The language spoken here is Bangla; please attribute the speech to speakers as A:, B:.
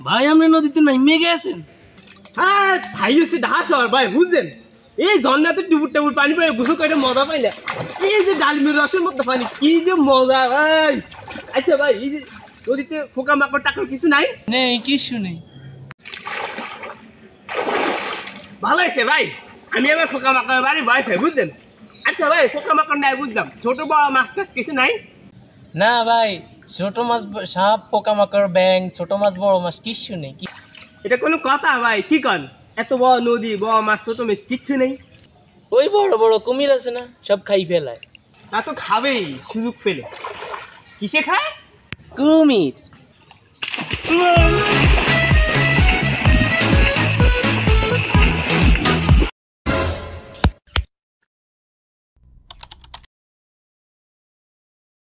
A: ভাই আপনি নদীতে নামে গেছেন?
B: হ্যাঁ তাই হচ্ছে ঢাকা শহর ভাই, বুঝছেন? এই ঝর্ণাতে টুপুর টুপুর পানি পড়ে গোসল করে মজা পাই না। এই যে ডালিমের রসের মতো পানি, কি যে মজা ভাই। আচ্ছা ভাই, এই যে নদীতে ফোকা মাকড় টাকড় কিছু নাই?
A: নেই, কিছু নেই।
B: ভালো হয়েছে ভাই, আমি এবার ফোকা মাকড় বাড়ি ভয় পাই, বুঝলেন? আচ্ছা ভাই, ফোকা মাকড় নাই বুঝলাম, ছোট বড় মাছ টাছ কিছু নাই?
A: না ভাই, ছোট মাছ, সাপ, পোকামাকড়, ব্যাং, ছোট মাছ, বড় মাছ কিচ্ছু নেই।
B: এটা কোনো কথা ভাই? কি কন, এত বড় নদী, বড় মাছ, ছোট মাছ কিচ্ছু নেই?
A: ওই বড় বড় কুমির আছে না, সব খাই ফেলায়।
B: তা তো খাবেই সুযোগ পেলে। কিসে খায়?
A: কুমির।